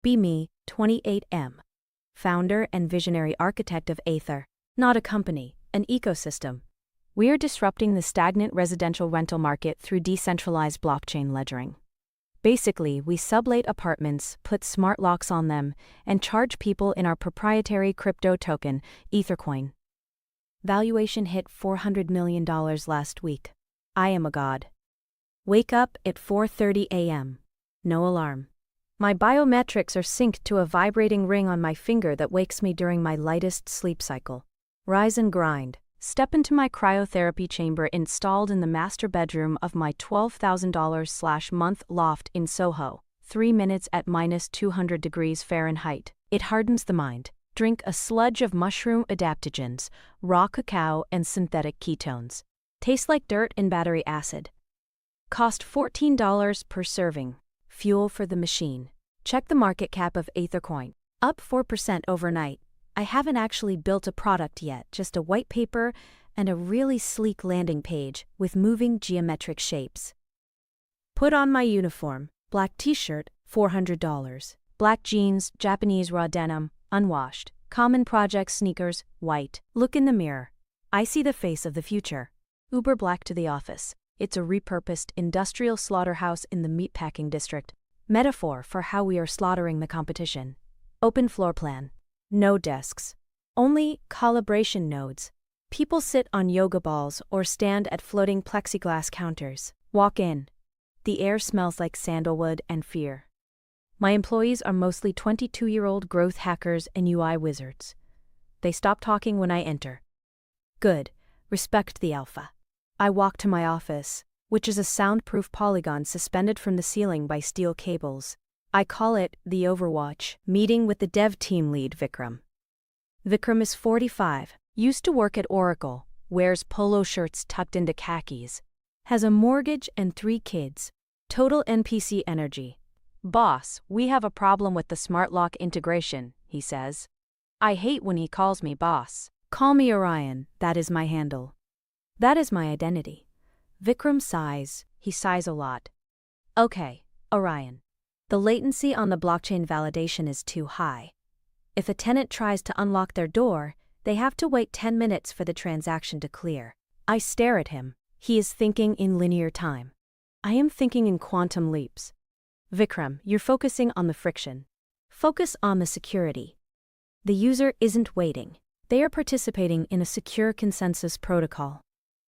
Be me, 28M. Founder and visionary architect of Aether. Not a company, an ecosystem. We are disrupting the stagnant residential rental market through decentralized blockchain ledgering. Basically, we sublate apartments, put smart locks on them, and charge people in our proprietary crypto token, Ethercoin. Valuation hit $400 million last week. I am a god. Wake up at 4:30 a.m. No alarm. My biometrics are synced to a vibrating ring on my finger that wakes me during my lightest sleep cycle. Rise and grind. Step into my cryotherapy chamber installed in the master bedroom of my $12,000/month loft in Soho. 3 minutes at -200 degrees Fahrenheit. It hardens the mind. Drink a sludge of mushroom adaptogens, raw cacao, and synthetic ketones. Tastes like dirt and battery acid. Cost $14 per serving. Fuel for the machine. Check the market cap of Ethercoin. Up 4% overnight. I haven't actually built a product yet, just a white paper and a really sleek landing page with moving geometric shapes. Put on my uniform. Black t-shirt, $400. Black jeans, Japanese raw denim, unwashed. Common project sneakers, white. Look in the mirror. I see the face of the future. Uber black to the office. It's a repurposed industrial slaughterhouse in the meatpacking district. Metaphor for how we are slaughtering the competition. Open floor plan. No desks. Only calibration nodes. People sit on yoga balls or stand at floating plexiglass counters. Walk in. The air smells like sandalwood and fear. My employees are mostly 22-year-old growth hackers and UI wizards. They stop talking when I enter. Good. Respect the alpha. I walk to my office, which is a soundproof polygon suspended from the ceiling by steel cables. I call it the Overwatch meeting with the dev team lead Vikram. Vikram is 45, used to work at Oracle, wears polo shirts tucked into khakis, has a mortgage and 3 kids. Total NPC energy. Boss, we have a problem with the smart lock integration, he says. I hate when he calls me boss. Call me Orion, that is my handle. That is my identity. Vikram sighs, he sighs a lot. Okay, Orion. The latency on the blockchain validation is too high. If a tenant tries to unlock their door, they have to wait 10 minutes for the transaction to clear. I stare at him. He is thinking in linear time. I am thinking in quantum leaps. Vikram, you're focusing on the friction. Focus on the security. The user isn't waiting. They are participating in a secure consensus protocol.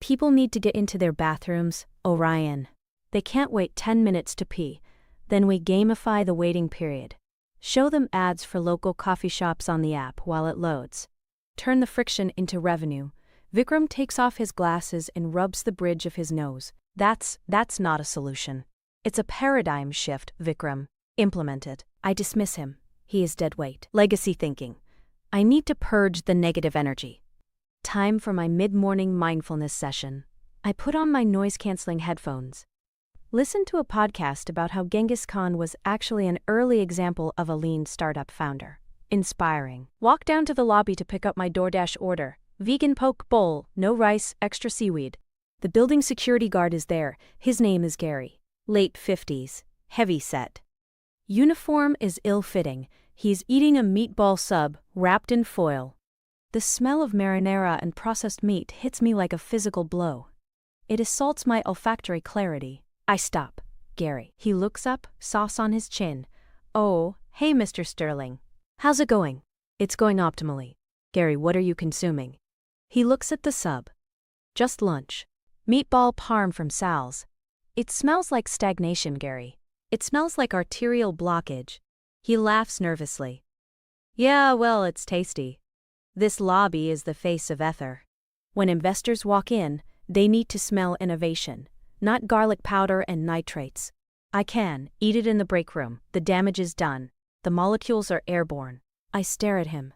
People need to get into their bathrooms, Orion. They can't wait 10 minutes to pee. Then we gamify the waiting period. Show them ads for local coffee shops on the app while it loads. Turn the friction into revenue. Vikram takes off his glasses and rubs the bridge of his nose. That's not a solution. It's a paradigm shift, Vikram. Implement it. I dismiss him. He is dead weight. Legacy thinking. I need to purge the negative energy. Time for my mid-morning mindfulness session. I put on my noise-canceling headphones. Listen to a podcast about how Genghis Khan was actually an early example of a lean startup founder. Inspiring. Walk down to the lobby to pick up my DoorDash order. Vegan poke bowl, no rice, extra seaweed. The building security guard is there. His name is Gary. Late 50s. Heavy set. Uniform is ill-fitting. He's eating a meatball sub, wrapped in foil. The smell of marinara and processed meat hits me like a physical blow. It assaults my olfactory clarity. I stop. Gary. He looks up, sauce on his chin. Oh, hey Mr. Sterling. How's it going? It's going optimally. Gary, what are you consuming? He looks at the sub. Just lunch. Meatball parm from Sal's. It smells like stagnation, Gary. It smells like arterial blockage. He laughs nervously. Yeah, well, it's tasty. This lobby is the face of Ether. When investors walk in, they need to smell innovation, not garlic powder and nitrates. I can eat it in the break room. The damage is done. The molecules are airborne. I stare at him.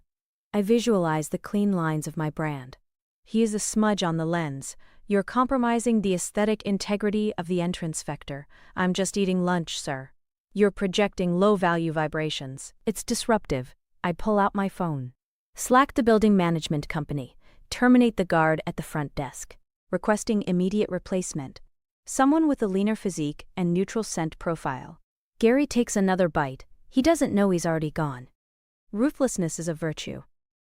I visualize the clean lines of my brand. He is a smudge on the lens. You're compromising the aesthetic integrity of the entrance vector. I'm just eating lunch, sir. You're projecting low-value vibrations. It's disruptive. I pull out my phone. Slack the building management company. Terminate the guard at the front desk. Requesting immediate replacement. Someone with a leaner physique and neutral scent profile. Gary takes another bite. He doesn't know he's already gone. Ruthlessness is a virtue.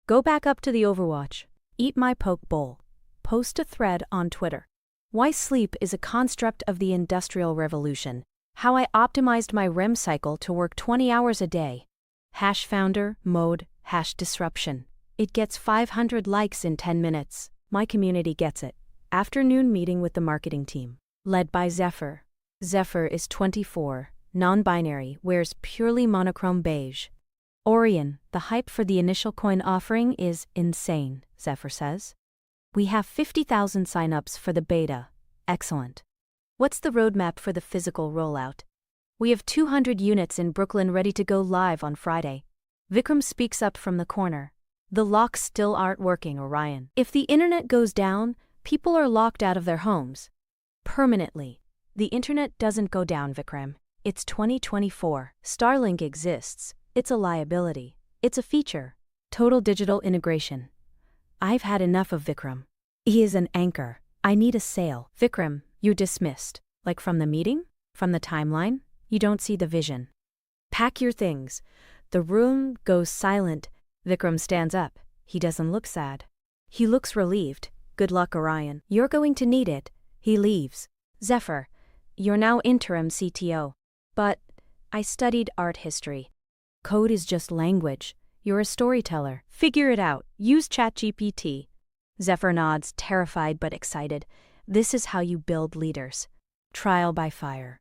Go back up to the Overwatch. Eat my poke bowl. Post a thread on Twitter. Why sleep is a construct of the Industrial Revolution. How I optimized my REM cycle to work 20 hours a day. #founder, mode, #disruption. It gets 500 likes in 10 minutes. My community gets it. Afternoon meeting with the marketing team. Led by Zephyr. Zephyr is 24, non-binary, wears purely monochrome beige. Orion, the hype for the initial coin offering is insane, Zephyr says. We have 50,000 signups for the beta. Excellent. What's the roadmap for the physical rollout? We have 200 units in Brooklyn ready to go live on Friday. Vikram speaks up from the corner. The locks still aren't working, Orion. If the internet goes down, people are locked out of their homes. Permanently. The internet doesn't go down, Vikram. It's 2024. Starlink exists. It's a liability. It's a feature. Total digital integration. I've had enough of Vikram. He is an anchor. I need a sail. Vikram, you dismissed. Like from the meeting? From the timeline? You don't see the vision. Pack your things. The room goes silent. Vikram stands up. He doesn't look sad. He looks relieved. Good luck, Orion. You're going to need it. He leaves. Zephyr, you're now interim CTO. But I studied art history. Code is just language. You're a storyteller. Figure it out. Use ChatGPT. Zephyr nods, terrified but excited. This is how you build leaders. Trial by fire.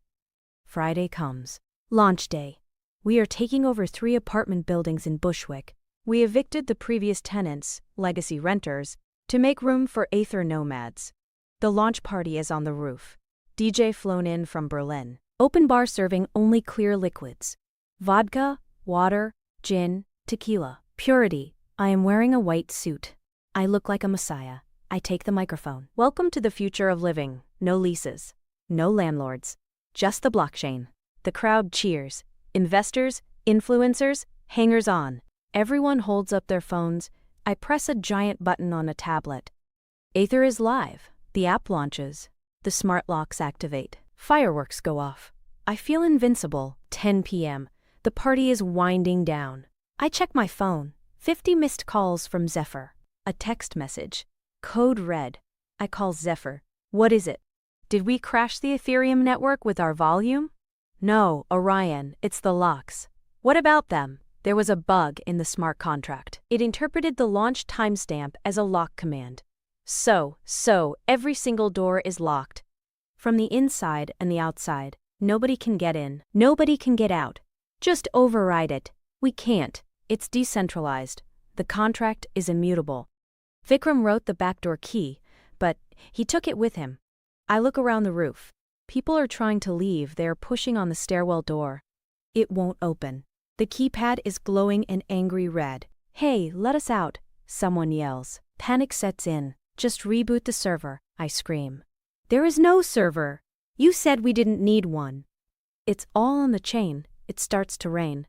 Friday comes. Launch day. We are taking over 3 apartment buildings in Bushwick. We evicted the previous tenants, legacy renters, to make room for Aether nomads. The launch party is on the roof. DJ flown in from Berlin. Open bar serving only clear liquids. Vodka, water, gin, tequila. Purity. I am wearing a white suit. I look like a messiah. I take the microphone. Welcome to the future of living. No leases. No landlords. Just the blockchain. The crowd cheers. Investors, influencers, hangers-on. Everyone holds up their phones. I press a giant button on a tablet. Aether is live. The app launches. The smart locks activate. Fireworks go off. I feel invincible. 10 p.m. The party is winding down. I check my phone. 50 missed calls from Zephyr. A text message. Code red. I call Zephyr. What is it? Did we crash the Ethereum network with our volume? No, Orion, it's the locks. What about them? There was a bug in the smart contract. It interpreted the launch timestamp as a lock command. So, every single door is locked. From the inside and the outside, nobody can get in, nobody can get out. Just override it. We can't. It's decentralized. The contract is immutable. Vikram wrote the backdoor key, but he took it with him. I look around the roof. People are trying to leave. They are pushing on the stairwell door. It won't open. The keypad is glowing an angry red. Hey, let us out, someone yells. Panic sets in. Just reboot the server, I scream. There is no server. You said we didn't need one. It's all on the chain. It starts to rain.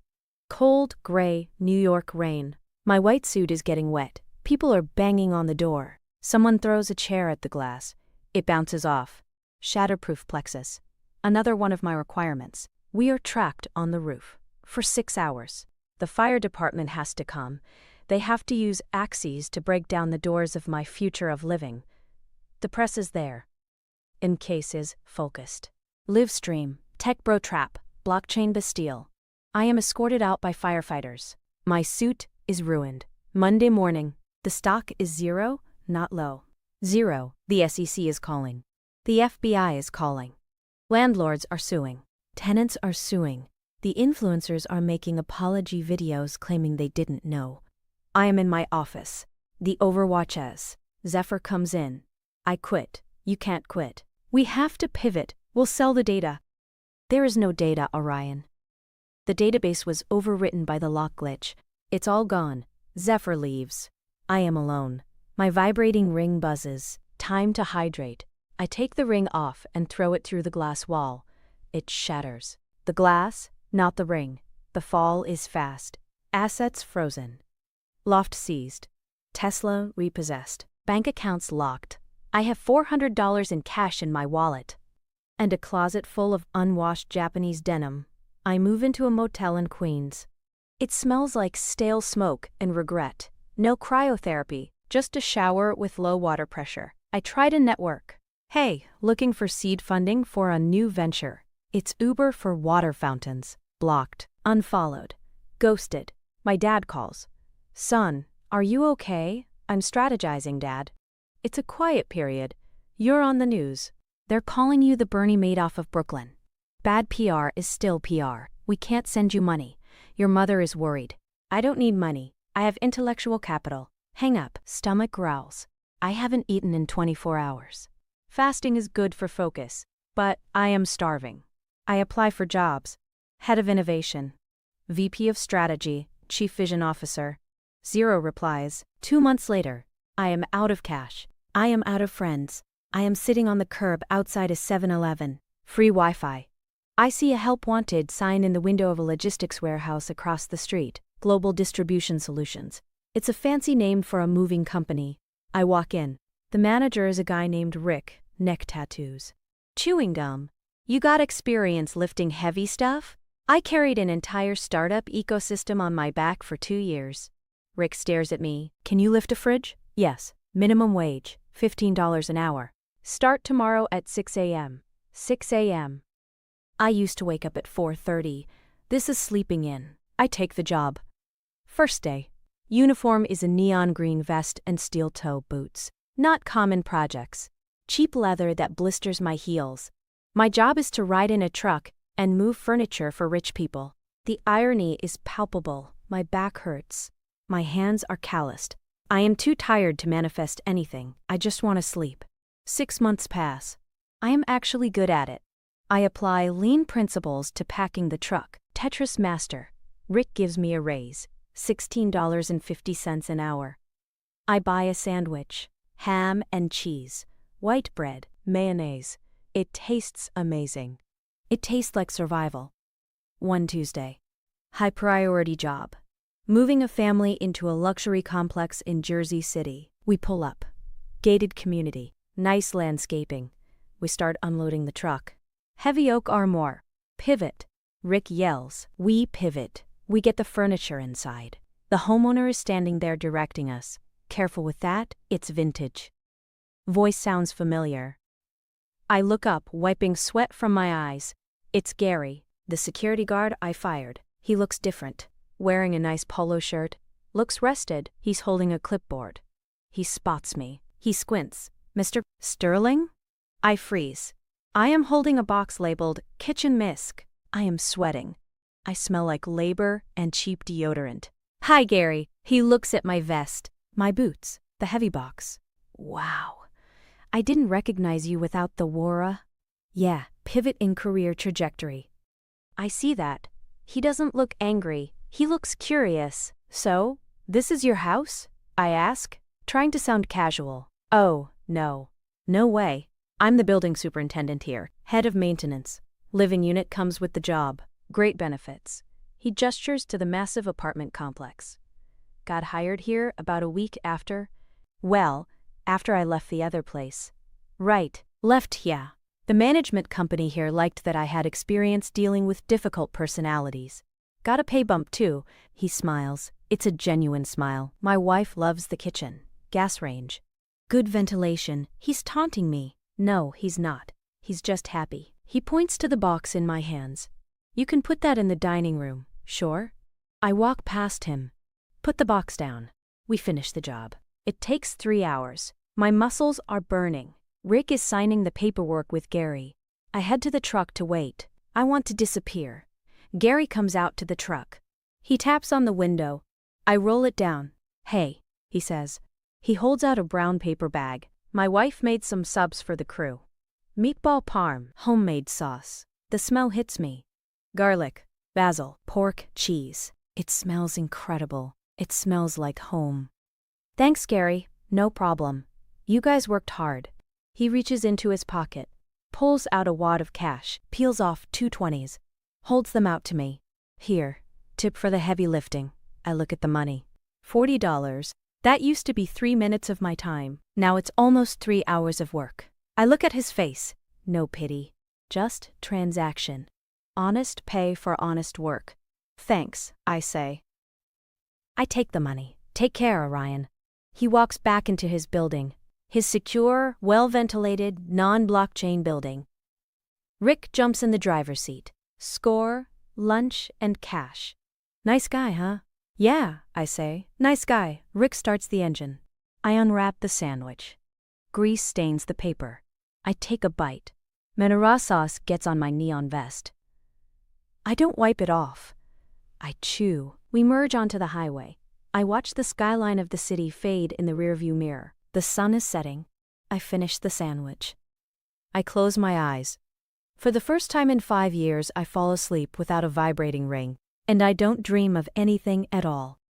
Cold, gray, New York rain. My white suit is getting wet. People are banging on the door. Someone throws a chair at the glass. It bounces off. Shatterproof plexus. Another one of my requirements. We are trapped on the roof. For 6 hours. The fire department has to come. They have to use axes to break down the doors of my future of living. The press is there. In cases, focused. Livestream, Tech Bro Trap, Blockchain Bastille. I am escorted out by firefighters. My suit is ruined. Monday morning. The stock is 0, not low. 0. The SEC is calling. The FBI is calling. Landlords are suing. Tenants are suing. The influencers are making apology videos claiming they didn't know. I am in my office. The Overwatch as. Zephyr comes in. I quit. You can't quit. We have to pivot. We'll sell the data. There is no data, Orion. The database was overwritten by the lock glitch. It's all gone. Zephyr leaves. I am alone. My vibrating ring buzzes. Time to hydrate. I take the ring off and throw it through the glass wall. It shatters. The glass, not the ring. The fall is fast. Assets frozen. Loft seized. Tesla repossessed. Bank accounts locked. I have $400 in cash in my wallet. And a closet full of unwashed Japanese denim. I move into a motel in Queens. It smells like stale smoke and regret. No cryotherapy, just a shower with low water pressure. I try to network. Hey, looking for seed funding for a new venture. It's Uber for water fountains. Blocked. Unfollowed. Ghosted. My dad calls. Son, are you okay? I'm strategizing, Dad. It's a quiet period. You're on the news. They're calling you the Bernie Madoff of Brooklyn. Bad PR is still PR. We can't send you money. Your mother is worried. I don't need money. I have intellectual capital. Hang up. Stomach growls. I haven't eaten in 24 hours. Fasting is good for focus, but I am starving. I apply for jobs. Head of Innovation. VP of Strategy. Chief Vision Officer. 0 replies. 2 months later. I am out of cash. I am out of friends. I am sitting on the curb outside a 7-Eleven. Free Wi-Fi. I see a help wanted sign in the window of a logistics warehouse across the street. Global Distribution Solutions. It's a fancy name for a moving company. I walk in. The manager is a guy named Rick, neck tattoos. Chewing gum. You got experience lifting heavy stuff? I carried an entire startup ecosystem on my back for 2 years. Rick stares at me. Can you lift a fridge? Yes. Minimum wage, $15 an hour. Start tomorrow at 6 a.m. 6 a.m. I used to wake up at 4:30. This is sleeping in. I take the job. First day. Uniform is a neon green vest and steel toe boots. Not common projects. Cheap leather that blisters my heels. My job is to ride in a truck and move furniture for rich people. The irony is palpable. My back hurts. My hands are calloused. I am too tired to manifest anything. I just want to sleep. 6 months pass. I am actually good at it. I apply lean principles to packing the truck. Tetris master. Rick gives me a raise. $16.50 an hour. I buy a sandwich. Ham and cheese. White bread. Mayonnaise. It tastes amazing. It tastes like survival. One Tuesday. High priority job. Moving a family into a luxury complex in Jersey City. We pull up. Gated community. Nice landscaping. We start unloading the truck. Heavy oak armoire. Pivot. Rick yells. We pivot. We get the furniture inside. The homeowner is standing there directing us. Careful with that, it's vintage. Voice sounds familiar. I look up, wiping sweat from my eyes. It's Gary, the security guard I fired. He looks different. Wearing a nice polo shirt. Looks rested. He's holding a clipboard. He spots me. He squints. Mr. Sterling? I freeze. I am holding a box labeled Kitchen Misk. I am sweating. I smell like labor and cheap deodorant. Hi, Gary. He looks at my vest, my boots, the heavy box. Wow. I didn't recognize you without the Wara. Yeah, pivot in career trajectory. I see that. He doesn't look angry. He looks curious. So, this is your house? I ask, trying to sound casual. Oh, no. No way. I'm the building superintendent here, head of maintenance. Living unit comes with the job. Great benefits. He gestures to the massive apartment complex. Got hired here about a week after. Well, after I left the other place. Right, left, yeah. The management company here liked that I had experience dealing with difficult personalities. Got a pay bump too, he smiles. It's a genuine smile. My wife loves the kitchen. Gas range. Good ventilation. He's taunting me. No, he's not. He's just happy. He points to the box in my hands. You can put that in the dining room, sure? I walk past him. Put the box down. We finish the job. It takes 3 hours. My muscles are burning. Rick is signing the paperwork with Gary. I head to the truck to wait. I want to disappear. Gary comes out to the truck. He taps on the window. I roll it down. Hey, he says. He holds out a brown paper bag. My wife made some subs for the crew. Meatball parm, homemade sauce. The smell hits me. Garlic, basil, pork, cheese. It smells incredible. It smells like home. Thanks, Gary. No problem. You guys worked hard. He reaches into his pocket, pulls out a wad of cash, peels off 2 20s, holds them out to me. Here, tip for the heavy lifting. I look at the money. $40. That used to be 3 minutes of my time. Now it's almost 3 hours of work. I look at his face. No pity. Just transaction. honest pay for honest work. Thanks, I say. I take the money. Take care, Orion. He walks back into his building. His secure, well-ventilated, non-blockchain building. Rick jumps in the driver's seat. Score, lunch, and cash. Nice guy, huh? Yeah, I say. Nice guy. Rick starts the engine. I unwrap the sandwich. Grease stains the paper. I take a bite. Marinara sauce gets on my neon vest. I don't wipe it off. I chew. We merge onto the highway. I watch the skyline of the city fade in the rearview mirror. The sun is setting. I finish the sandwich. I close my eyes. For the first time in 5 years, I fall asleep without a vibrating ring, and I don't dream of anything at all.